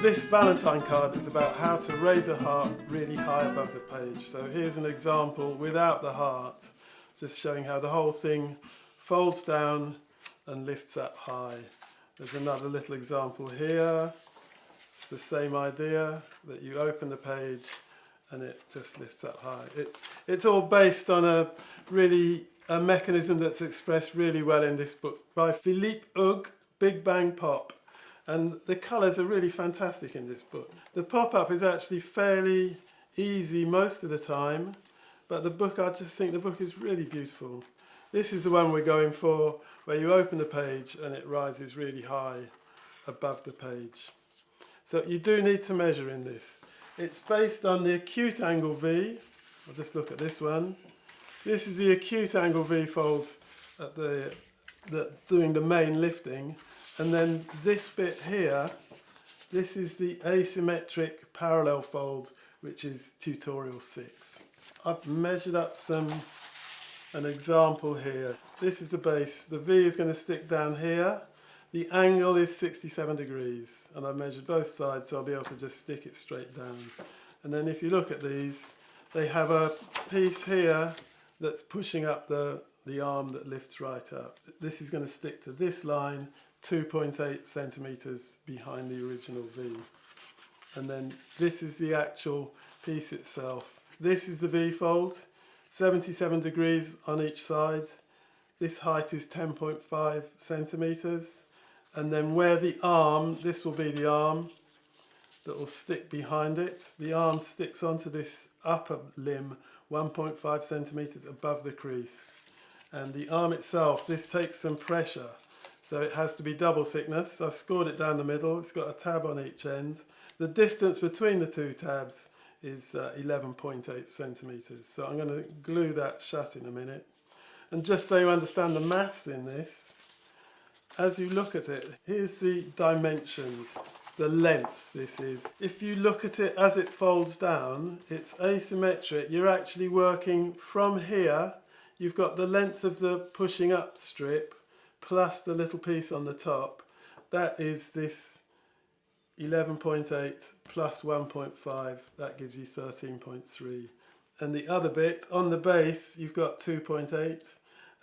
This Valentine card is about how to raise a heart really high above the page. So here's an example without the heart, just showing how the whole thing folds down and lifts up high. There's another little example here. It's the same idea, that you open the page and it just lifts up high. It's all based on a mechanism that's expressed really well in this book by Philippe Hug, Big Bang Pop. And the colours are really fantastic in this book. The pop-up is actually fairly easy most of the time, but I just think the book is really beautiful. This is the one we're going for, where you open the page and it rises really high above the page. So you do need to measure in this. It's based on the acute angle V. I'll just look at this one. This is the acute angle V fold that's doing the main lifting. And then this bit here, this is the asymmetric parallel fold, which is tutorial 6. I've measured up an example here. This is the base. The V is going to stick down here. The angle is 67 degrees, and I've measured both sides, so I'll be able to just stick it straight down. And then if you look at these, they have a piece here that's pushing up the arm that lifts right up. This is going to stick to this line, 2.8 centimetres behind the original V. And then this is the actual piece itself. This is the V fold, 77 degrees on each side. This height is 10.5 centimetres. And then where the arm, this will be the arm that will stick behind it. The arm sticks onto this upper limb 1.5 centimetres above the crease. And the arm itself, this takes some pressure. So it has to be double thickness. I've scored it down the middle. It's got a tab on each end. The distance between the two tabs is 11.8 centimetres. So I'm going to glue that shut in a minute. And just so you understand the maths in this, as you look at it, here's the dimensions, the lengths this is. If you look at it as it folds down, it's asymmetric. You're actually working from here. You've got the length of the pushing up strip plus the little piece on the top. That is this 11.8 plus 1.5, that gives you 13.3. And the other bit, on the base, you've got 2.8,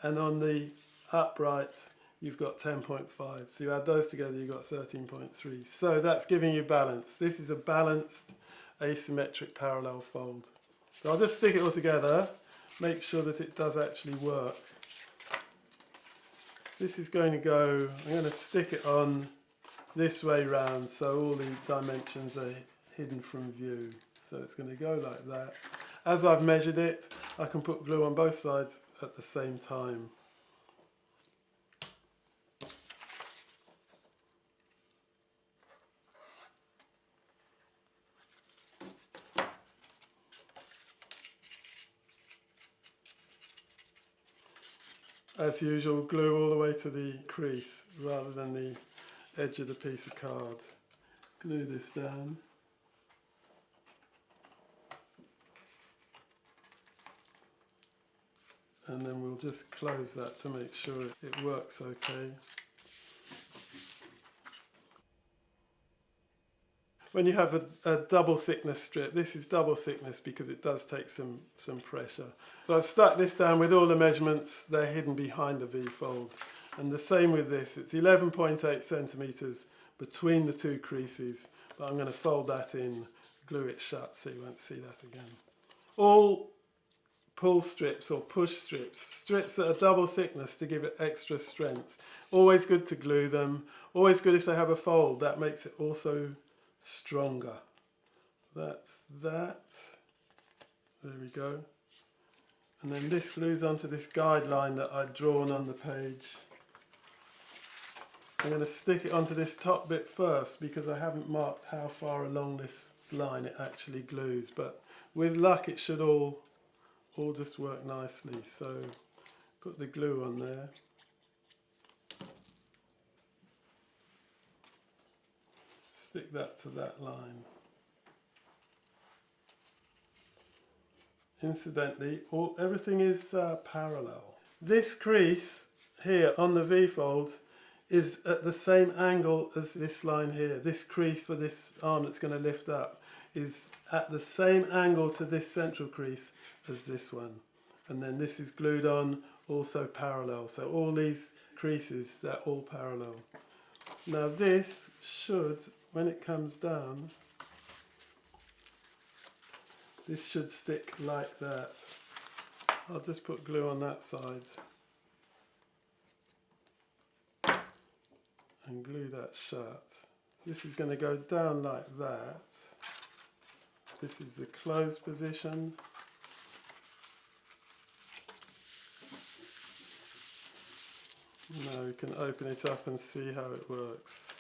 and on the upright, you've got 10.5. So you add those together, you've got 13.3. So that's giving you balance. This is a balanced asymmetric parallel fold. So I'll just stick it all together, make sure that it does actually work. This is going to go, I'm going to stick it on this way round so all the dimensions are hidden from view. So it's going to go like that. As I've measured it, I can put glue on both sides at the same time. As usual, glue all the way to the crease rather than the edge of the piece of card. Glue this down. And then we'll just close that to make sure it works okay. When you have a double thickness strip, this is double thickness because it does take some pressure. So I've stuck this down with all the measurements, they're hidden behind the V fold. And the same with this, it's 11.8 centimetres between the two creases, but I'm going to fold that in, glue it shut so you won't see that again. All pull strips or push strips, strips that are double thickness to give it extra strength. Always good to glue them, always good if they have a fold, that makes it also stronger. That's that. There we go. And then this glues onto this guideline that I'd drawn on the page. I'm going to stick it onto this top bit first because I haven't marked how far along this line it actually glues, but with luck it should all just work nicely. So put the glue on there. Stick that to that line. Incidentally, everything is parallel. This crease here on the V-fold is at the same angle as this line here. This crease for this arm that's going to lift up is at the same angle to this central crease as this one. And then this is glued on also parallel. So all these creases, they're all parallel. Now this should, when it comes down, this should stick like that. I'll just put glue on that side and glue that shut. This is going to go down like that. This is the closed position. Now we can open it up and see how it works.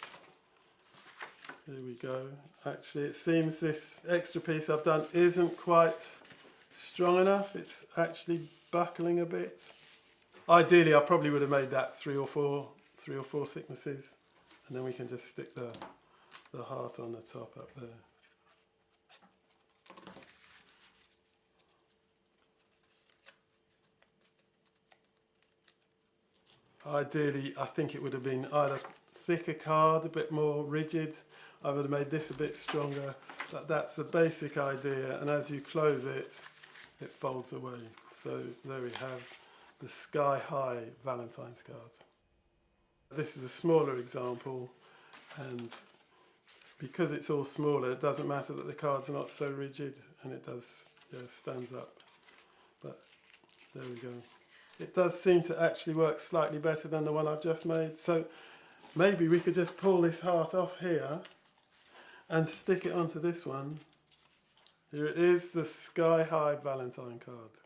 Here we go. Actually, it seems this extra piece I've done isn't quite strong enough. It's actually buckling a bit. Ideally, I probably would have made that three or four thicknesses, and then we can just stick the heart on the top up there. Ideally, I think it would have been either thicker card, a bit more rigid. I would have made this a bit stronger, but that's the basic idea, and as you close it, it folds away. So there we have the sky-high Valentine's card. This is a smaller example, and because it's all smaller, it doesn't matter that the cards are not so rigid, and it does, yeah, stands up. But there we go. It does seem to actually work slightly better than the one I've just made. So maybe we could just pull this heart off here and stick it onto this one. Here it is, the sky-high Valentine card.